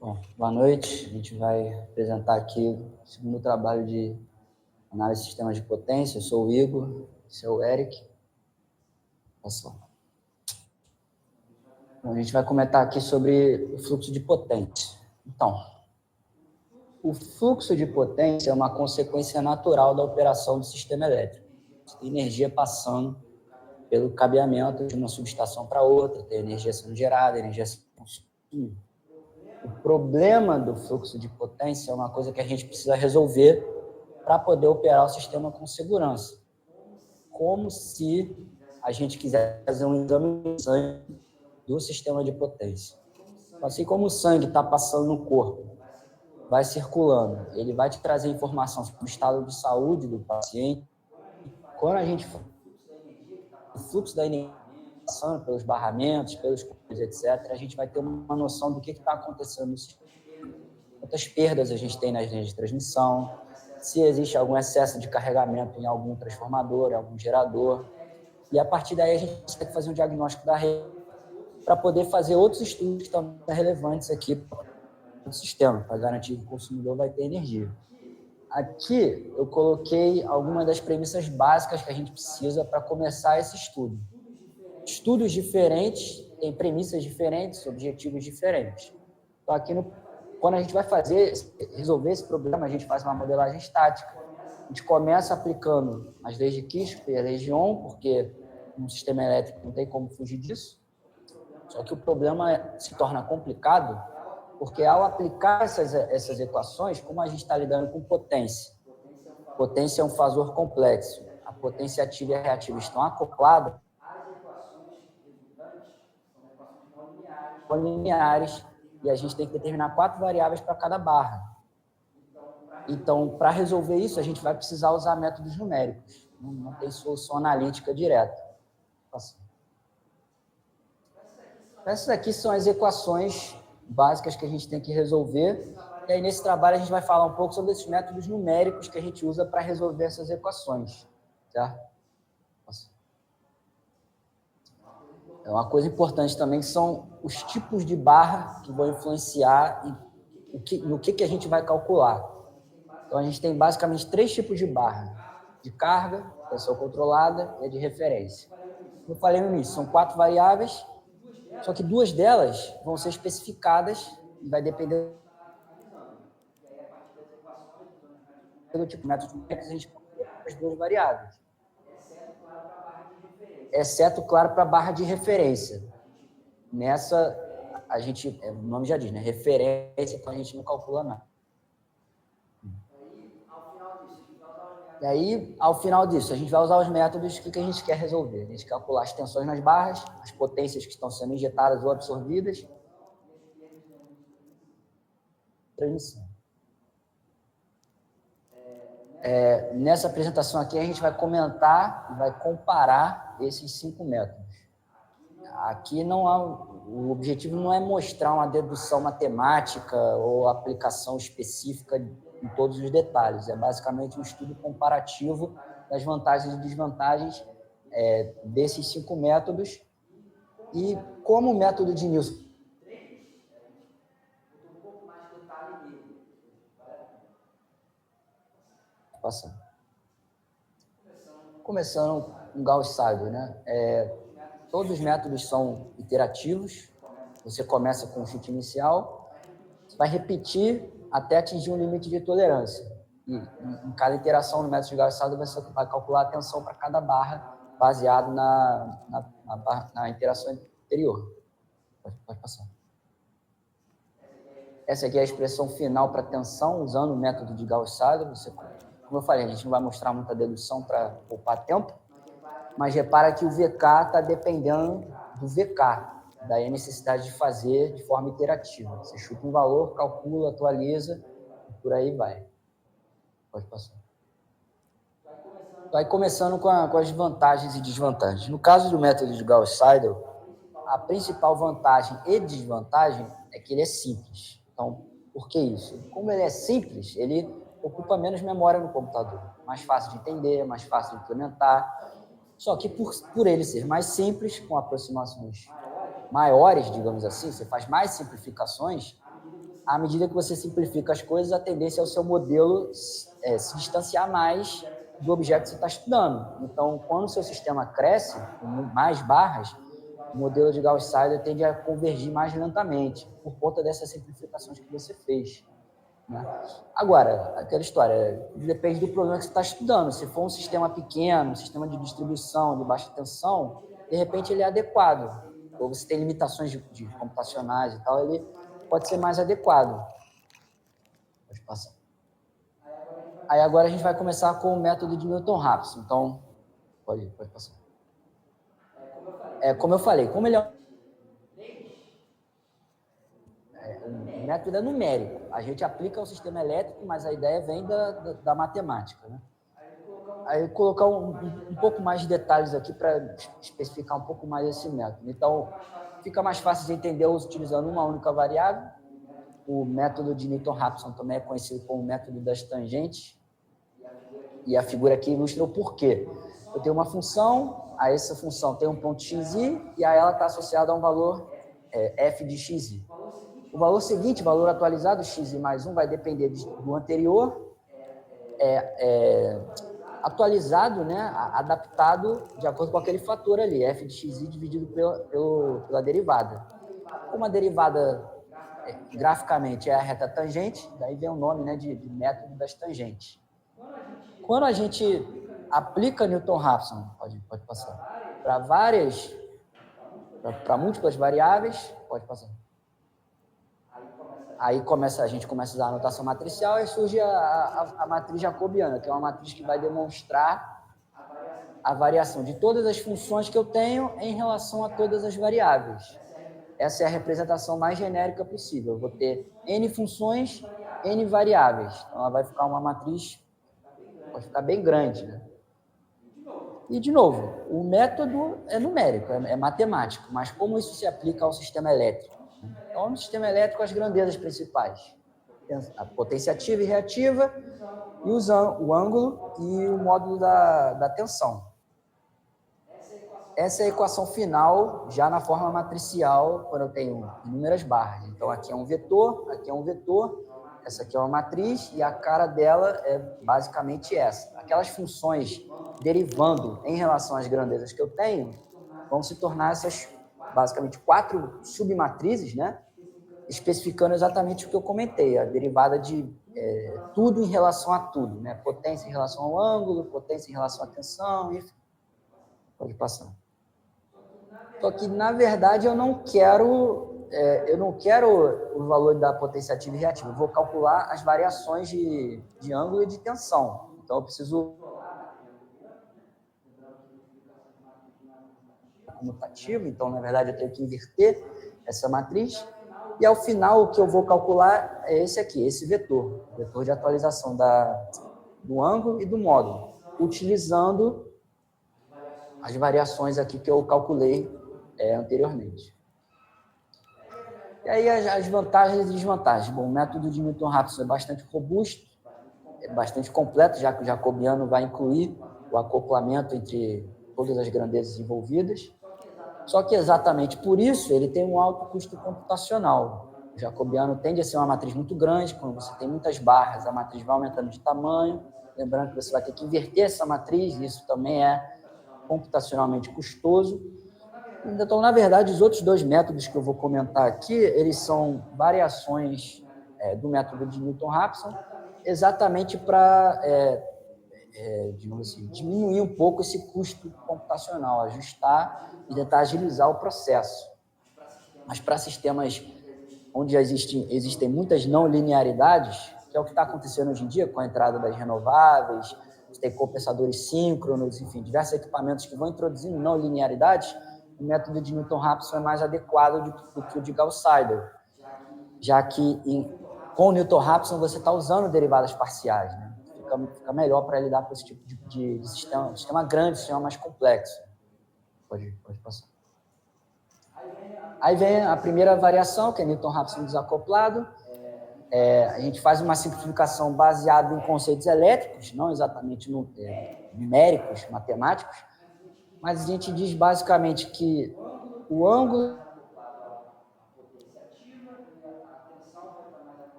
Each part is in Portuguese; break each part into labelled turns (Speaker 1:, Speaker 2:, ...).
Speaker 1: Bom, boa noite. A gente vai apresentar aqui o segundo trabalho de análise de sistemas de potência. Eu sou o Igor, esse é o Eric. Pessoal. Bom, a gente vai comentar aqui sobre o fluxo de potência. Então, o fluxo de potência é uma consequência natural da operação do sistema elétrico. Tem energia passando pelo cabeamento de uma subestação para outra, tem energia sendo gerada, energia sendo consumida. O problema do fluxo de potência é uma coisa que a gente precisa resolver para poder operar o sistema com segurança. Como se a gente quisesse fazer um exame de sangue do sistema de potência. Assim como o sangue está passando no corpo, vai circulando, ele vai te trazer informação sobre o estado de saúde do paciente. Quando a gente fala o fluxo da energia passando pelos barramentos, pelos corpos, etc., a gente vai ter uma noção do que está acontecendo no sistema. Quantas perdas a gente tem nas linhas de transmissão, se existe algum excesso de carregamento em algum transformador, em algum gerador. E a partir daí a gente tem que fazer um diagnóstico da rede para poder fazer outros estudos que estão relevantes aqui para o sistema, para garantir que o consumidor vai ter energia. Aqui eu coloquei algumas das premissas básicas que a gente precisa para começar esse estudo. Estudos diferentes têm premissas diferentes, objetivos diferentes. Então, aqui quando a gente vai resolver esse problema, a gente faz uma modelagem estática. A gente começa aplicando as leis de Kirchhoff e a lei de Ohm, porque no sistema elétrico não tem como fugir disso. Só que o problema se torna complicado, porque ao aplicar essas equações, como a gente está lidando com potência, potência é um fator complexo, a potência ativa e a reativa estão acopladas, lineares, e a gente tem que determinar 4 variáveis para cada barra. Então, para resolver isso, a gente vai precisar usar métodos numéricos. Não tem solução analítica direta. Essas aqui são as equações básicas que a gente tem que resolver. E aí, nesse trabalho, a gente vai falar um pouco sobre esses métodos numéricos que a gente usa para resolver essas equações. Certo? É uma coisa importante também, que são os tipos de barra que vão influenciar no que a gente vai calcular. Então, a gente tem basicamente 3 tipos de barra: de carga, tensão controlada, e a de referência. Como eu falei no início, são 4 variáveis, só que 2 delas vão ser especificadas e vai depender do tipo de método numérico que a gente calcula as 2 variáveis. Exceto, claro, para a barra de referência. Nessa, a gente, o nome já diz, né? Referência, então a gente não calcula nada. E aí, ao final disso, a gente vai usar os métodos que a gente quer resolver. A gente calcular as tensões nas barras, as potências que estão sendo injetadas ou absorvidas. Transmissão. Nessa apresentação aqui, a gente vai comentar e vai comparar esses 5 métodos. Aqui o objetivo não é mostrar uma dedução matemática ou aplicação específica em todos os detalhes. É basicamente um estudo comparativo das vantagens e desvantagens desses 5 métodos. E como o método de Newton começando com Gauss-Seidel, né? Todos os métodos são iterativos. Você começa com um chute inicial, você vai repetir até atingir um limite de tolerância. E em cada iteração no método de Gauss-Seidel, você vai calcular a tensão para cada barra, baseado na interação anterior. Pode passar. Essa aqui é a expressão final para tensão, usando o método de Gauss-Seidel. Como eu falei, a gente não vai mostrar muita dedução para poupar tempo, mas repara que o VK está dependendo do VK, daí a necessidade de fazer de forma iterativa. Você chuta um valor, calcula, atualiza, e por aí vai. Pode passar. Vai começando com as vantagens e desvantagens. No caso do método de Gauss-Seidel, a principal vantagem e desvantagem é que ele é simples. Então, por que isso? Como ele é simples, ele ocupa menos memória no computador. Mais fácil de entender, mais fácil de implementar. Só que por ele ser mais simples, com aproximações maiores, digamos assim, você faz mais simplificações, à medida que você simplifica as coisas, a tendência é o seu modelo se distanciar mais do objeto que você está estudando. Então, quando o seu sistema cresce, com mais barras, o modelo de Gauss-Seidel tende a convergir mais lentamente, por conta dessas simplificações que você fez, né? Agora, aquela história, depende do problema que você está estudando. Se for um sistema pequeno, um sistema de distribuição de baixa tensão, de repente ele é adequado. Ou você tem limitações de computacionais e tal, ele pode ser mais adequado. Pode passar. Aí agora a gente vai começar com o método de Newton-Raphson. Então, pode passar. Como eu falei, como ele o método é numérico. A gente aplica ao sistema elétrico, mas a ideia vem da matemática, né? Aí colocar um pouco mais de detalhes aqui para especificar um pouco mais esse método. Então, fica mais fácil de entender utilizando uma única variável. O método de Newton-Raphson também é conhecido como método das tangentes. E a figura aqui ilustra o porquê. Eu tenho uma função, a essa função tem um ponto xi, e a ela está associada a um valor f de xi. O valor seguinte, valor atualizado, xi mais 1, vai depender do anterior, atualizado, né, adaptado de acordo com aquele fator ali, f de xi dividido pela derivada. Como a derivada, graficamente, é a reta tangente, daí vem o nome, né, de método das tangentes. Quando a gente aplica Newton-Raphson, pode passar, para múltiplas variáveis, pode passar. Aí a gente começa a usar a notação matricial e surge a matriz jacobiana, que é uma matriz que vai demonstrar a variação de todas as funções que eu tenho em relação a todas as variáveis. Essa é a representação mais genérica possível. Eu vou ter n funções, n variáveis. Então, ela vai ficar uma matriz, pode ficar bem grande, né? E, de novo, o método é numérico, é matemático, mas como isso se aplica ao sistema elétrico? Então, no sistema elétrico, as grandezas principais: a potência ativa e reativa, e o ângulo e o módulo da tensão. Essa é a equação final, já na forma matricial, quando eu tenho inúmeras barras. Então, aqui é um vetor, essa aqui é uma matriz, e a cara dela é basicamente essa. Aquelas funções derivando em relação às grandezas que eu tenho vão se tornar essas, basicamente, 4 submatrizes, né? Especificando exatamente o que eu comentei, a derivada de tudo em relação a tudo, né? Potência em relação ao ângulo, potência em relação à tensão, enfim. Pode passar. Só que, na verdade, eu não quero o valor da potência ativa e reativa. Eu vou calcular as variações de ângulo e de tensão. Então, eu preciso comutativo. Então, na verdade, eu tenho que inverter essa matriz. E, ao final, o que eu vou calcular é esse aqui, esse vetor. O vetor de atualização do ângulo e do módulo, utilizando as variações aqui que eu calculei anteriormente. E aí as vantagens e desvantagens. Bom, o método de Newton-Raphson é bastante robusto, é bastante completo, já que o jacobiano vai incluir o acoplamento entre todas as grandezas envolvidas. Só que exatamente por isso ele tem um alto custo computacional. O jacobiano tende a ser uma matriz muito grande, quando você tem muitas barras, a matriz vai aumentando de tamanho. Lembrando que você vai ter que inverter essa matriz, e isso também é computacionalmente custoso. Então, na verdade, os outros 2 métodos que eu vou comentar aqui, eles são variações do método de Newton-Raphson, exatamente para, digamos assim, diminuir um pouco esse custo computacional, ajustar e tentar agilizar o processo. Mas para sistemas onde existem muitas não linearidades, que é o que está acontecendo hoje em dia com a entrada das renováveis, você tem compensadores síncronos, enfim, diversos equipamentos que vão introduzindo não linearidades, o método de Newton-Raphson é mais adequado do que o de Gauss-Seidel, já que com o Newton-Raphson você está usando derivadas parciais, né? Fica melhor para lidar com esse tipo de sistema grande, sistema mais complexo. Pode passar. Aí vem a primeira variação, que é Newton-Raphson desacoplado. A gente faz uma simplificação baseada em conceitos elétricos, não exatamente numéricos, matemáticos, mas a gente diz basicamente que o ângulo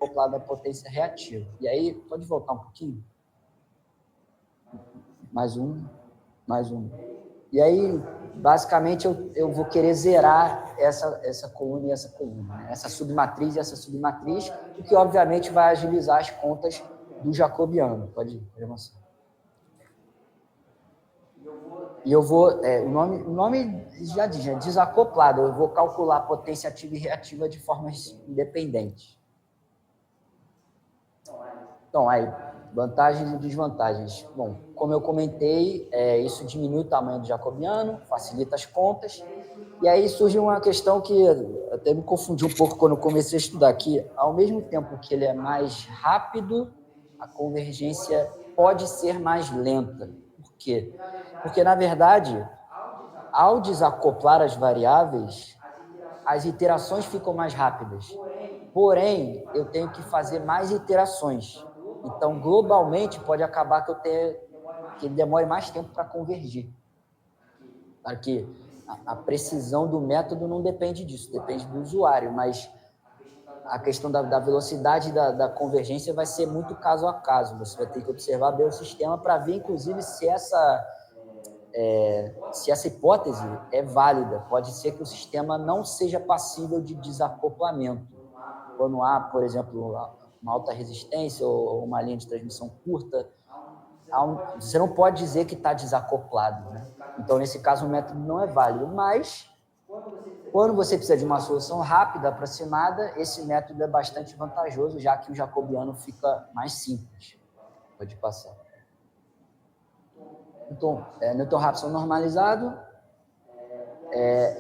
Speaker 1: desacoplado à potência reativa. E aí, pode voltar um pouquinho? Mais um. E aí, basicamente, eu vou querer zerar essa coluna e essa coluna, né? Essa submatriz e essa submatriz, o que, obviamente, vai agilizar as contas do jacobiano. Pode avançar. E eu vou, o nome já diz, né? Desacoplado. Eu vou calcular a potência ativa e reativa de formas independentes. Então, aí, vantagens e desvantagens. Bom, como eu comentei, isso diminui o tamanho do jacobiano, facilita as contas, e aí surge uma questão que até me confundi um pouco quando eu comecei a estudar, que ao mesmo tempo que ele é mais rápido, a convergência pode ser mais lenta. Por quê? Porque, na verdade, ao desacoplar as variáveis, as iterações ficam mais rápidas. Porém, eu tenho que fazer mais iterações. Então, globalmente, pode acabar que ele demore mais tempo para convergir. Aqui, a precisão do método não depende disso, depende do usuário, mas a questão da velocidade da convergência vai ser muito caso a caso. Você vai ter que observar bem o sistema para ver, inclusive, se essa hipótese é válida. Pode ser que o sistema não seja passível de desacoplamento. Quando há, por exemplo, uma alta resistência ou uma linha de transmissão curta, você não pode dizer que está desacoplado, né? Então, nesse caso, o método não é válido. Mas, quando você precisa de uma solução rápida, aproximada, esse método é bastante vantajoso, já que o jacobiano fica mais simples. Pode passar. Então, Newton-Raphson normalizado.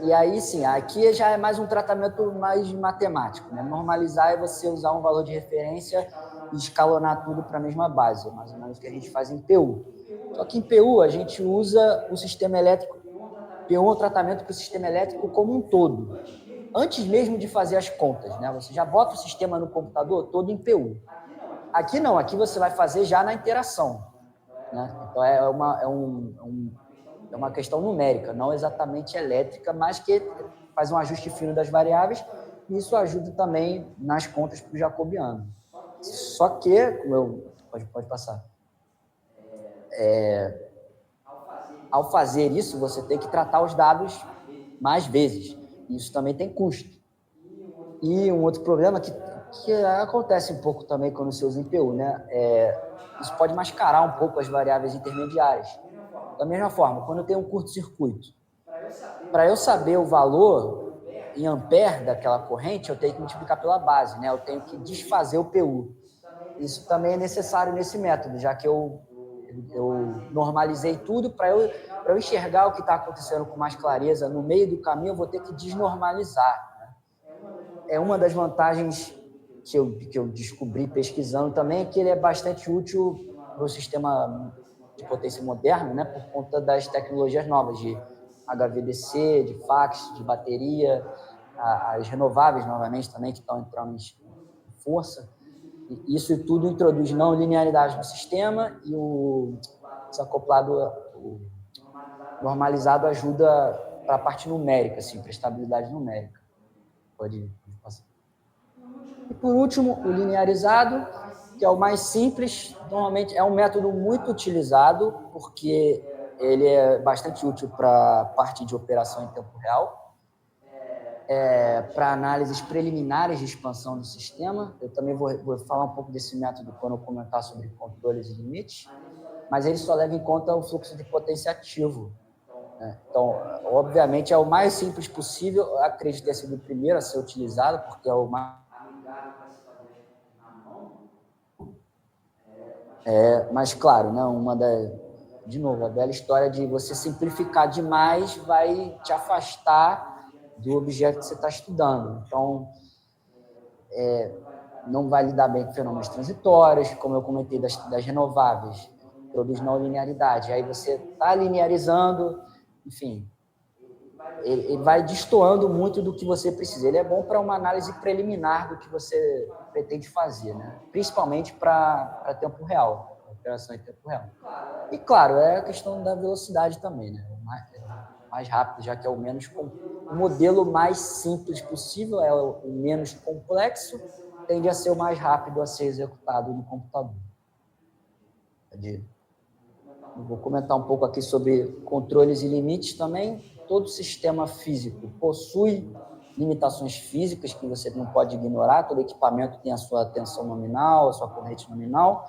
Speaker 1: E aí, sim, aqui já é mais um tratamento mais matemático, né? Normalizar é você usar um valor de referência e escalonar tudo para a mesma base, mais ou menos o que a gente faz em PU. Só que em PU a gente usa o sistema elétrico, PU é um tratamento para o sistema elétrico como um todo, antes mesmo de fazer as contas, né? Você já bota o sistema no computador todo em PU. Aqui não, aqui você vai fazer já na interação, né? Então é uma questão numérica, não exatamente elétrica, mas que faz um ajuste fino das variáveis, e isso ajuda também nas contas para o jacobiano. Só que, pode passar, ao fazer isso, você tem que tratar os dados mais vezes. Isso também tem custo. E um outro problema que acontece um pouco também quando você usa em PU, né? Isso pode mascarar um pouco as variáveis intermediárias. Da mesma forma, quando eu tenho um curto-circuito, para eu saber o valor em ampere daquela corrente, eu tenho que multiplicar pela base, né? Eu tenho que desfazer o PU. Isso também é necessário nesse método, já que eu normalizei tudo. Para eu enxergar o que está acontecendo com mais clareza no meio do caminho, eu vou ter que desnormalizar. É uma das vantagens que eu descobri pesquisando também, que ele é bastante útil para o sistema de potência moderno, né, por conta das tecnologias novas de HVDC, de fax, de bateria, as renováveis novamente também, que estão entrando em força. E isso tudo introduz não linearidade no sistema, e o desacoplado, o normalizado, ajuda para a parte numérica, assim, para a estabilidade numérica. Pode passar. E, por último, o linearizado, que é o mais simples. Normalmente é um método muito utilizado, porque ele é bastante útil para a parte de operação em tempo real, para análises preliminares de expansão do sistema. Eu também vou falar um pouco desse método quando eu comentar sobre controles e limites, mas ele só leva em conta o fluxo de potência ativo. Então, obviamente, é o mais simples possível. Eu acredito ter sido o primeiro a ser utilizado, porque é o mais... mas, claro, né, de novo, a velha história de você simplificar demais vai te afastar do objeto que você está estudando. Então, não vai lidar bem com fenômenos transitórios, como eu comentei das renováveis, produz não linearidade. Aí você está linearizando, enfim, ele vai destoando muito do que você precisa. Ele é bom para uma análise preliminar do que você pretende fazer, né? Principalmente para tempo real, operação em tempo real. E, claro, é a questão da velocidade também, né? Mais rápido, já que é o modelo mais simples possível, é o menos complexo, tende a ser o mais rápido a ser executado no computador. Eu vou comentar um pouco aqui sobre controles e limites também. Todo sistema físico possui limitações físicas que você não pode ignorar. Todo equipamento tem a sua tensão nominal, a sua corrente nominal.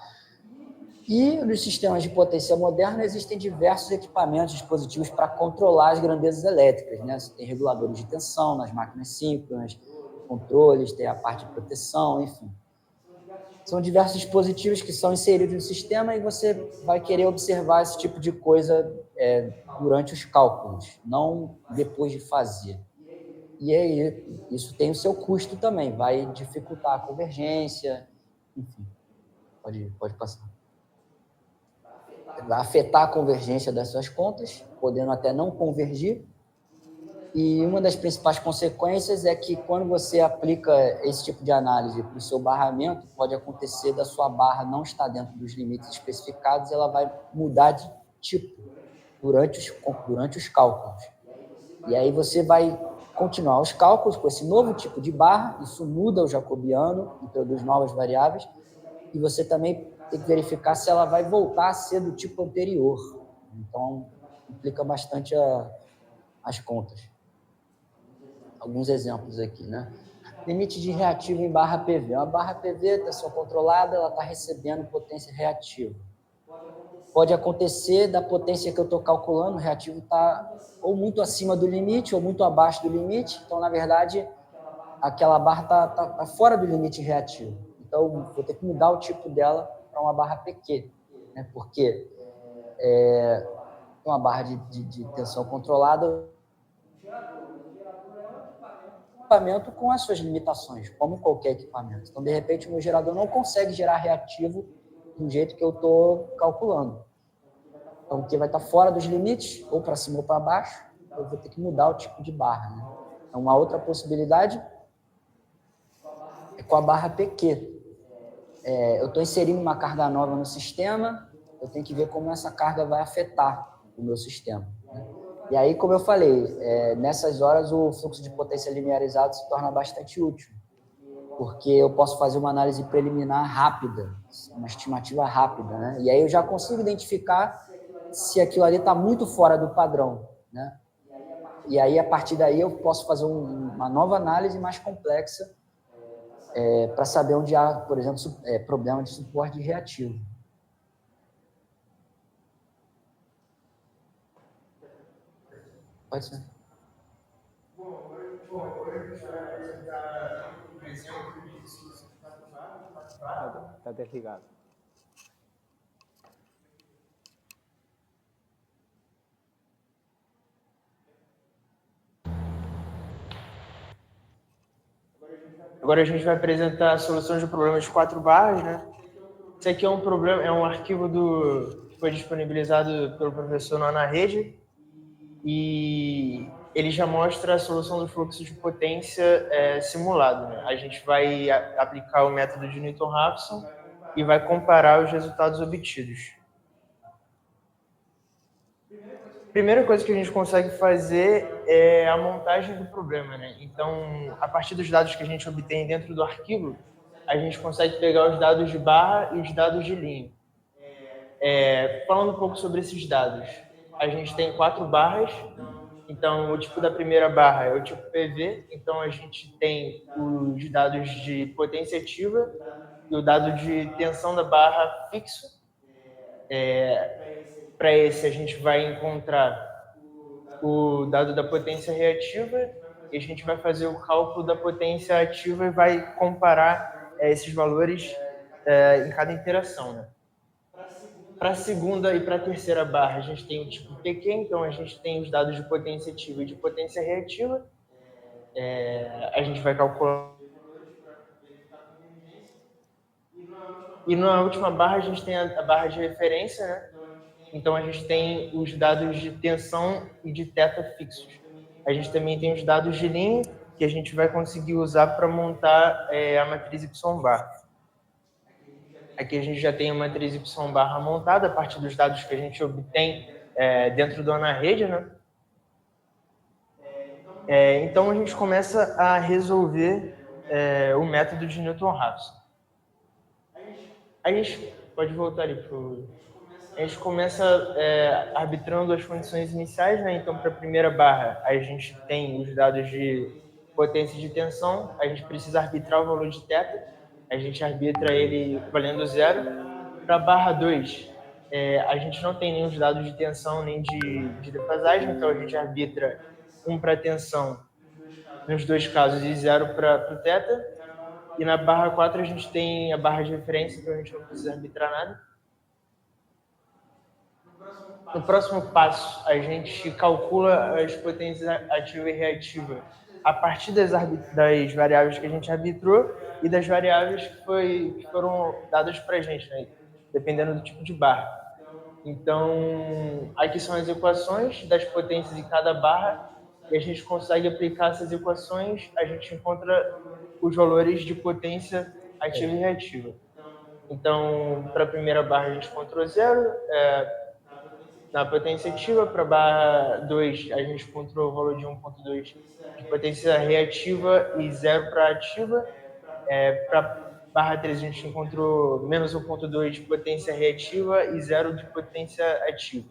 Speaker 1: E nos sistemas de potência moderna existem diversos equipamentos, dispositivos para controlar as grandezas elétricas, né? Você tem reguladores de tensão nas máquinas síncronas, controles, tem a parte de proteção, enfim. São diversos dispositivos que são inseridos no sistema e você vai querer observar esse tipo de coisa durante os cálculos, não depois de fazer. E aí, isso tem o seu custo também, vai dificultar a convergência, enfim, pode passar. Vai afetar a convergência das suas contas, podendo até não convergir. E uma das principais consequências é que quando você aplica esse tipo de análise para o seu barramento, pode acontecer da sua barra não estar dentro dos limites especificados, ela vai mudar de tipo durante os cálculos. E aí você vai continuar os cálculos com esse novo tipo de barra, isso muda o jacobiano, introduz novas variáveis, e você também tem que verificar se ela vai voltar a ser do tipo anterior. Então, implica bastante as contas. Alguns exemplos aqui, né? Limite de reativo em barra PV. Uma barra PV, tensão controlada, ela está recebendo potência reativa. Pode acontecer da potência que eu estou calculando, o reativo está ou muito acima do limite ou muito abaixo do limite. Então, na verdade, aquela barra está fora do limite reativo. Então, vou ter que mudar o tipo dela para uma barra PQ, né? Porque uma barra de tensão controlada equipamento com as suas limitações, como qualquer equipamento. Então, de repente, o meu gerador não consegue gerar reativo do jeito que eu estou calculando. Então, porque vai estar fora dos limites, ou para cima ou para baixo, eu vou ter que mudar o tipo de barra, né? Então, uma outra possibilidade é com a barra PQ. Eu estou inserindo uma carga nova no sistema, eu tenho que ver como essa carga vai afetar o meu sistema, né? E aí, como eu falei, nessas horas o fluxo de potência linearizado se torna bastante útil, porque eu posso fazer uma análise preliminar rápida, uma estimativa rápida, né? E aí eu já consigo identificar se aquilo ali está muito fora do padrão, né? E aí, a partir daí, eu posso fazer uma nova análise mais complexa para saber onde há, por exemplo, problema de suporte reativo. Pode ser.
Speaker 2: Bom, agora a gente vai apresentar um exemplo de solução de quatro barras.
Speaker 3: Está desligado.
Speaker 2: Agora a gente vai apresentar a solução de problemas de quatro barras, né? Esse aqui é um problema, é um arquivo que foi disponibilizado pelo professor na rede e ele já mostra a solução do fluxo de potência simulado, né? A gente vai aplicar o método de Newton-Raphson e vai comparar os resultados obtidos. Primeira coisa que a gente consegue fazer é a montagem do problema, né? Então, a partir dos dados que a gente obtém dentro do arquivo, a gente consegue pegar os dados de barra e os dados de linha. Falando um pouco sobre esses dados, a gente tem 4 barras, então o tipo da primeira barra é o tipo PV, então a gente tem os dados de potência ativa e o dado de tensão da barra fixo. Para esse a gente vai encontrar o dado da potência reativa e a gente vai fazer o cálculo da potência ativa e vai comparar esses valores em cada interação, né? Para a segunda e para a terceira barra, a gente tem o tipo PQ, então a gente tem os dados de potência ativa e de potência reativa. A gente vai calcular. E na última barra, a gente tem a barra de referência, né? Então a gente tem os dados de tensão e de teta fixos. A gente também tem os dados de linha, que a gente vai conseguir usar para montar a matriz Y-bar. Aqui a gente já tem a matriz Y-bar montada a partir dos dados que a gente obtém dentro do AnaRede, né? Então a gente começa a resolver o método de Newton-Raphson. A gente pode voltar ali para a gente começa arbitrando as condições iniciais, né? Então, para a primeira barra, a gente tem os dados de potência e de tensão, a gente precisa arbitrar o valor de θ, a gente arbitra ele valendo zero. Para a barra 2, a gente não tem nenhum dados de tensão nem de defasagem, então a gente arbitra 1 para tensão nos dois casos e 0 para o θ. E na barra 4 a gente tem a barra de referência, então a gente não precisa arbitrar nada. No próximo passo, a gente calcula as potências ativa e reativa a partir das variáveis que a gente arbitrou e das variáveis que foram dadas para a gente, né? Dependendo do tipo de barra. Então, aqui são as equações das potências de cada barra e a gente consegue aplicar essas equações, a gente encontra os valores de potência ativa e reativa. Então, para a primeira barra a gente encontrou zero, na potência ativa. Para a barra 2 a gente encontrou o valor de 1,2 de potência reativa e 0 para ativa. Para a barra 3 a gente encontrou menos 1,2 de potência reativa e 0 de potência ativa.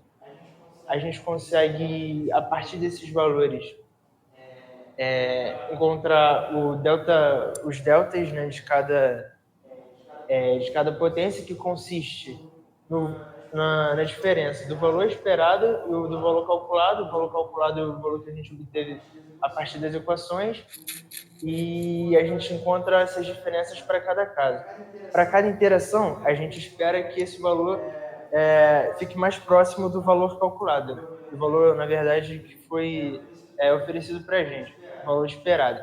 Speaker 2: A gente consegue, a partir desses valores, encontrar os deltas, né, de cada potência, que consiste na diferença do valor esperado e do valor calculado. O valor calculado é o valor que a gente obteve a partir das equações, e a gente encontra essas diferenças para cada caso. Para cada interação, a gente espera que esse valor fique mais próximo do valor calculado, do valor, na verdade, que foi oferecido para a gente, o valor esperado.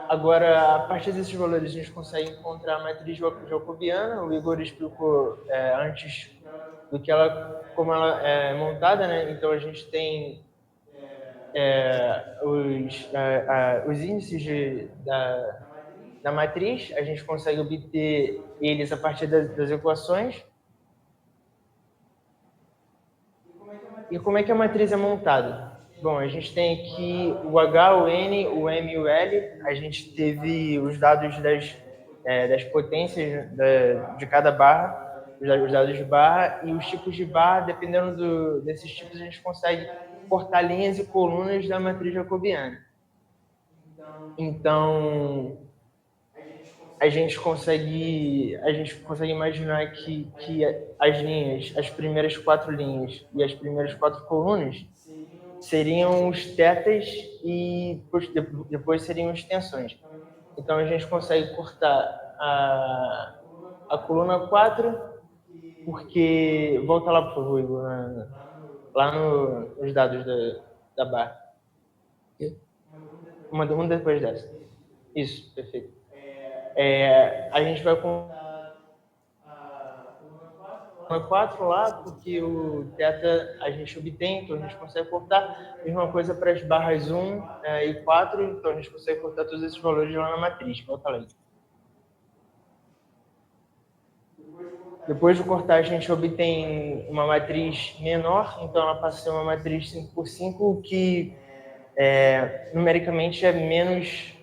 Speaker 2: Agora, a partir desses valores, a gente consegue encontrar a matriz jacobiana. O Igor explicou antes como ela é montada, né? Então, a gente tem os índices da matriz, a gente consegue obter eles a partir das equações. E como é que a matriz é montada? Bom, a gente tem aqui o H, o N, o M e o L. A gente teve os dados das potências de cada barra, os dados de barra, e os tipos de barra. Dependendo desses tipos, a gente consegue cortar linhas e colunas da matriz jacobiana. Então, a gente consegue imaginar que as linhas, as primeiras 4 linhas e as primeiras 4 colunas seriam os tetas e depois seriam as tensões. Então, a gente consegue cortar a coluna 4, porque... Volta lá, por favor, Igor, lá nos dados da barra. Uma depois dessa. Isso, perfeito. A gente vai com a 4 lá, porque o θ a gente obtém, então a gente consegue cortar. Mesma coisa para as barras 1 e 4, então a gente consegue cortar todos esses valores lá na matriz. Volta lá. Depois de cortar, a gente obtém uma matriz menor, então ela passa a ser uma matriz 5x5, que numericamente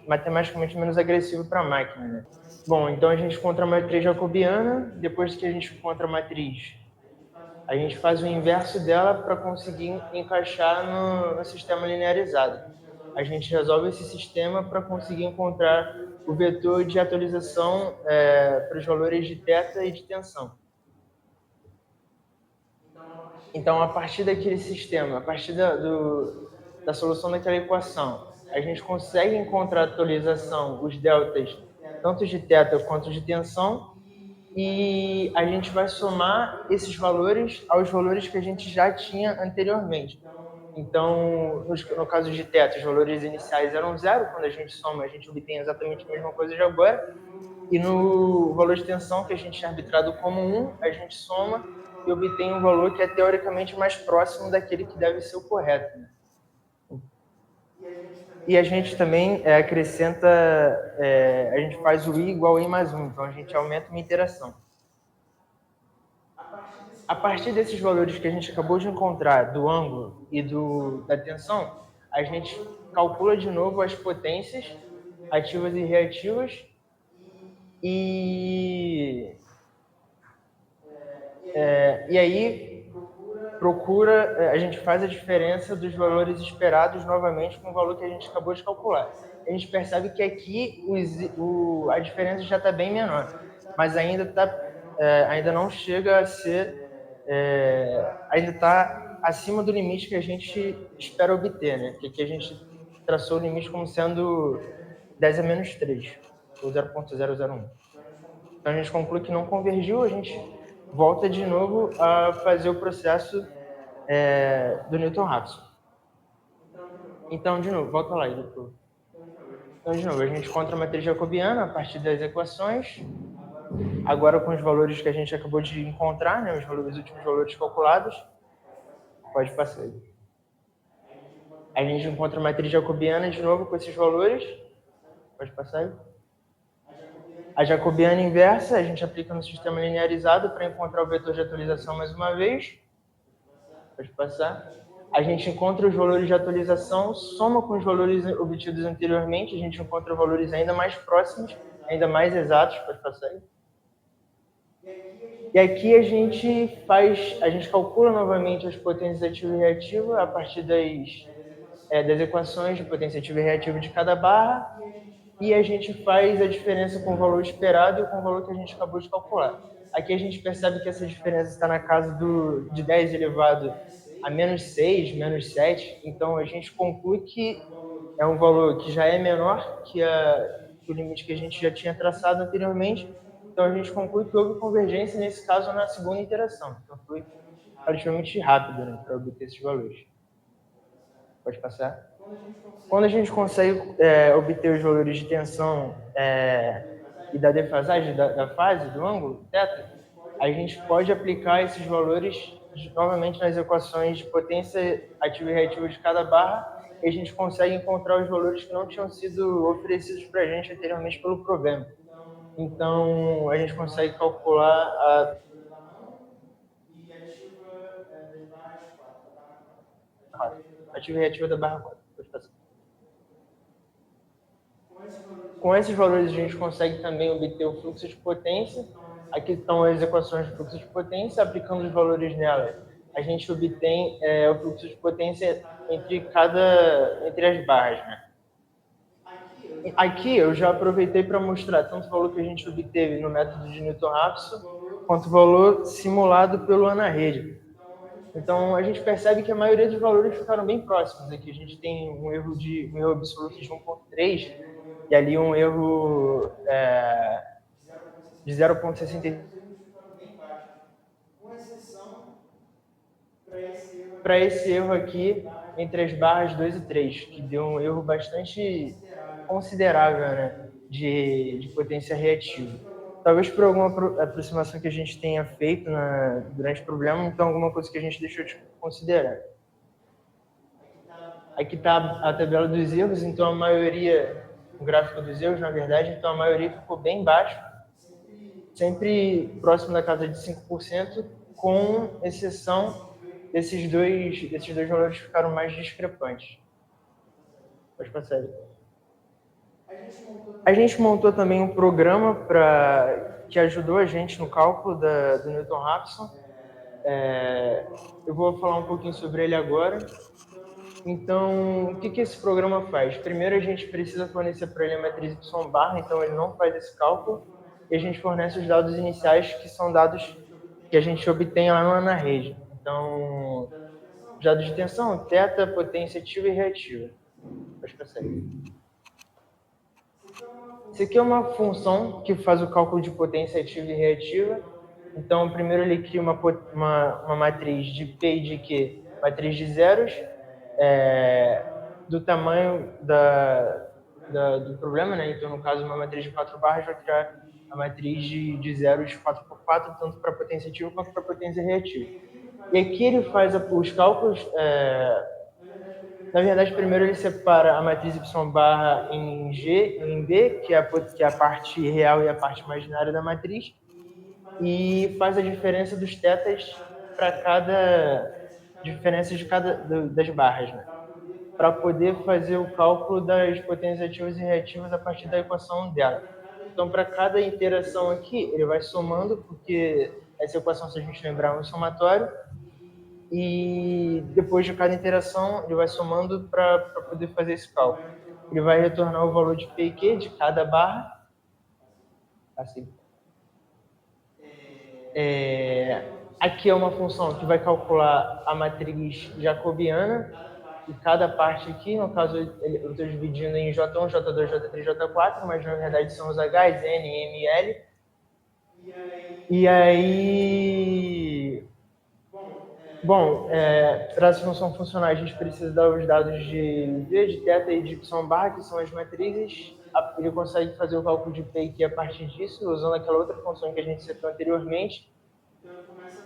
Speaker 2: matematicamente menos agressivo para a máquina, né? Bom, então a gente encontra a matriz jacobiana. Depois que a gente encontra a matriz, a gente faz o inverso dela para conseguir encaixar no sistema linearizado. A gente resolve esse sistema para conseguir encontrar o vetor de atualização para os valores de θ e de tensão. Então, a partir daquele sistema, a partir da solução daquela equação, a gente consegue encontrar a atualização, os deltas, tanto de θ quanto de tensão, e a gente vai somar esses valores aos valores que a gente já tinha anteriormente. Então, no caso de θ, os valores iniciais eram 0, quando a gente soma, a gente obtém exatamente a mesma coisa de agora, e no valor de tensão, que a gente tinha arbitrado como 1, a gente soma e obtém um valor que é teoricamente mais próximo daquele que deve ser o correto, né? E a gente também acrescenta, a gente faz o I igual a I mais 1, então a gente aumenta uma iteração. A partir desses valores que a gente acabou de encontrar, do ângulo e da tensão, a gente calcula de novo as potências ativas e reativas e aí a gente faz a diferença dos valores esperados novamente com o valor que a gente acabou de calcular. A gente percebe que aqui a diferença já está bem menor, mas ainda não chega a ser, ainda está acima do limite que a gente espera obter, né? Que aqui a gente traçou o limite como sendo 10 a menos 3, ou 0,001. Então a gente conclui que não convergiu, a gente volta de novo a fazer o processo do Newton-Raphson. Então, de novo, volta lá, doutor. Então, de novo, a gente encontra a matriz jacobiana a partir das equações, agora com os valores que a gente acabou de encontrar, né, os últimos valores calculados. Pode passar aí. A gente encontra a matriz jacobiana de novo com esses valores. Pode passar aí. A jacobiana inversa a gente aplica no sistema linearizado para encontrar o vetor de atualização mais uma vez. Pode passar. A gente encontra os valores de atualização, soma com os valores obtidos anteriormente, a gente encontra valores ainda mais próximos, ainda mais exatos. Pode passar aí. E aqui a gente calcula novamente as potências ativa e reativa a partir das equações de potência ativa e reativa de cada barra, e a gente faz a diferença com o valor esperado e com o valor que a gente acabou de calcular. Aqui a gente percebe que essa diferença está na casa de 10 elevado a menos 6, menos 7, então a gente conclui que é um valor que já é menor que o limite que a gente já tinha traçado anteriormente, então a gente conclui que houve convergência nesse caso na segunda interação. Então foi relativamente rápido, né, para obter esses valores. Pode passar. Quando a gente consegue obter os valores de tensão e da defasagem da fase, do ângulo, θ, a gente pode aplicar esses valores novamente nas equações de potência ativa e reativa de cada barra, e a gente consegue encontrar os valores que não tinham sido oferecidos para a gente anteriormente pelo problema. Então, a gente consegue calcular a ativa e reativa da barra 4. Com esses valores, a gente consegue também obter o fluxo de potência. Aqui estão as equações de fluxo de potência. Aplicando os valores nela, a gente obtém o fluxo de potência entre as barras, né? Aqui eu já aproveitei para mostrar tanto o valor que a gente obteve no método de Newton-Raphson, quanto o valor simulado pelo ANA-Rede. Então, a gente percebe que a maioria dos valores ficaram bem próximos. Aqui a gente tem um erro absoluto de 1,3 e ali um erro de 0,63. Para esse erro aqui, entre as barras 2 e 3, que deu um erro bastante considerável, né, de potência reativa. Talvez por alguma aproximação que a gente tenha feito durante o problema, então alguma coisa que a gente deixou de considerar. Aqui está a tabela dos erros, então a maioria, o gráfico dos erros, na verdade, então a maioria ficou bem baixo, sempre próximo da casa de 5%, com exceção desses dois valores que ficaram mais discrepantes. Pode passar aí. A gente montou também um programa que ajudou a gente no cálculo do Newton-Raphson. Eu vou falar um pouquinho sobre ele agora. Então, o que esse programa faz? Primeiro, a gente precisa fornecer para ele a matriz Y-barra, então ele não faz esse cálculo, e a gente fornece os dados iniciais, que são dados que a gente obtém lá na rede. Então, os dados de tensão, θ, potência ativa e reativa. Pode passar aí. Isso aqui é uma função que faz o cálculo de potência ativa e reativa. Então, primeiro ele cria uma matriz de P e de Q, matriz de zeros, do tamanho do problema, né? Então, no caso, uma matriz de 4 barras vai criar a matriz de zeros 4 por 4, tanto para potência ativa quanto para potência reativa. E aqui ele faz os cálculos. Na verdade, primeiro ele separa a matriz Y-barra em G e em B, que é a parte real e a parte imaginária da matriz, e faz a diferença dos tetas para das barras, né? para poder fazer o cálculo das potências ativas e reativas a partir da equação dela. Então, para cada interação aqui, ele vai somando, porque essa equação, se a gente lembrar, é um somatório, e depois de cada interação, ele vai somando para poder fazer esse cálculo. Ele vai retornar o valor de P e Q de cada barra, assim. Aqui é uma função que vai calcular a matriz jacobiana e cada parte aqui, no caso eu estou dividindo em J1, J2, J3, J4, mas na verdade são os Hs, N, M e L. E aí, bom, para essa função funcionar, a gente precisa dar os dados de V, de θ e de Y barra, que são as matrizes. Ele consegue fazer o cálculo de P e Q a partir disso, usando aquela outra função que a gente citou anteriormente.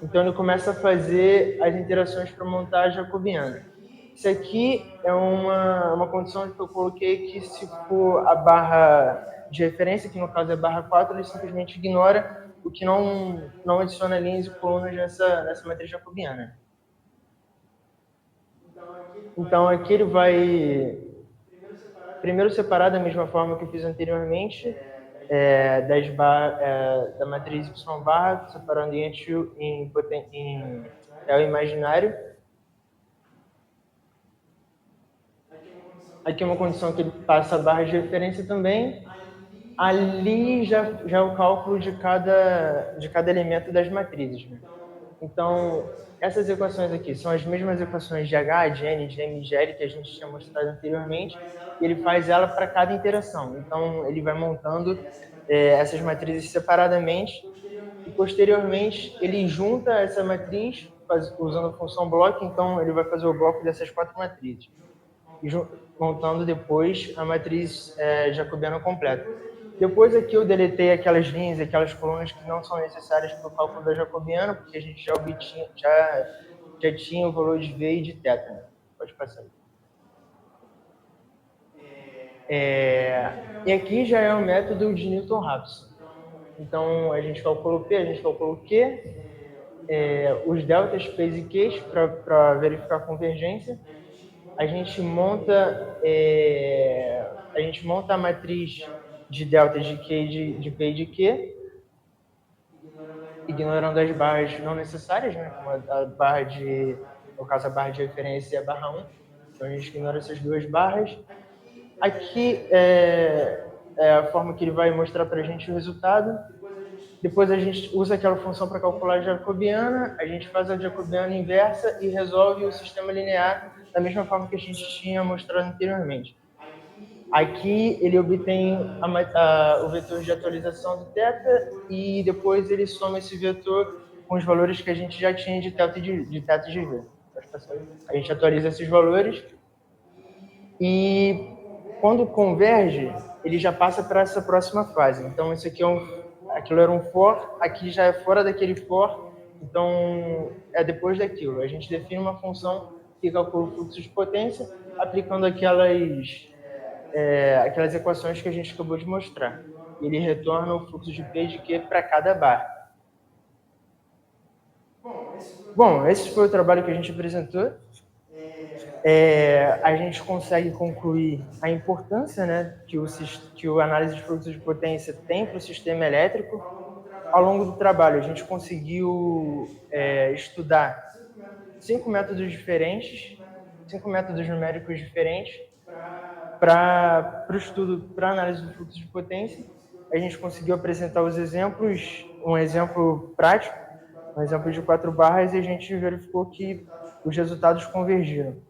Speaker 2: Então, ele começa a fazer as interações para montar a jacobiana. Isso aqui é uma condição que eu coloquei que, se for a barra de referência, que no caso é barra 4, ele simplesmente ignora o que não adiciona linhas e colunas nessa matriz jacobiana. Então, aqui ele vai primeiro separar da mesma forma que eu fiz anteriormente, da matriz Y barra, separando em real imaginário. Aqui é uma condição que ele passa a barra de referência também. Ali já é o cálculo de cada elemento das matrizes, né? Então, essas equações aqui são as mesmas equações de H, de N, de M e de L que a gente tinha mostrado anteriormente, e ele faz ela para cada interação. Então, ele vai montando essas matrizes separadamente, e posteriormente ele junta essa matriz usando a função bloco, então ele vai fazer o bloco dessas 4 matrizes, e montando depois a matriz jacobiana completa. Depois aqui eu deletei aquelas linhas, aquelas colunas que não são necessárias para o cálculo da jacobiana, porque a gente já tinha o valor de V e de θ. Né? Pode passar. E aqui já é o método de Newton-Raphson. Então, a gente calcula o P, a gente calcula o Q, os deltas, P's e Q's para verificar a convergência. A gente monta a matriz de deltas de Q, de P e de Q, ignorando as barras não necessárias, né? Como a barra no caso, a barra de referência e a barra 1. Então, a gente ignora essas 2 barras. Aqui é a forma que ele vai mostrar para a gente o resultado. Depois a gente usa aquela função para calcular a jacobiana, a gente faz a jacobiana inversa e resolve o sistema linear da mesma forma que a gente tinha mostrado anteriormente. Aqui ele obtém o vetor de atualização do θ e depois ele soma esse vetor com os valores que a gente já tinha de θ e de V. A gente atualiza esses valores e quando converge, ele já passa para essa próxima fase. Então, isso aqui aquilo era um for, aqui já é fora daquele for, então é depois daquilo. A gente define uma função que calcula o fluxo de potência, aplicando aquelas equações que a gente acabou de mostrar. Ele retorna o fluxo de P e de Q para cada barra. Bom, esse foi o trabalho que a gente apresentou. A gente consegue concluir a importância, né, que o análise de fluxo de potência tem para o sistema elétrico. Ao longo do trabalho, a gente conseguiu estudar 5 métodos diferentes, 5 métodos numéricos diferentes para o estudo, para a análise do fluxo de potência. A gente conseguiu apresentar os exemplos, um exemplo prático, um exemplo de 4 barras, e a gente verificou que os resultados convergiram.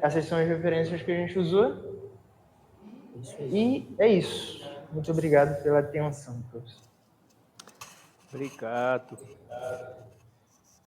Speaker 2: Essas são as referências que a gente usou. E é isso. Muito obrigado pela atenção, professor.
Speaker 3: Obrigado.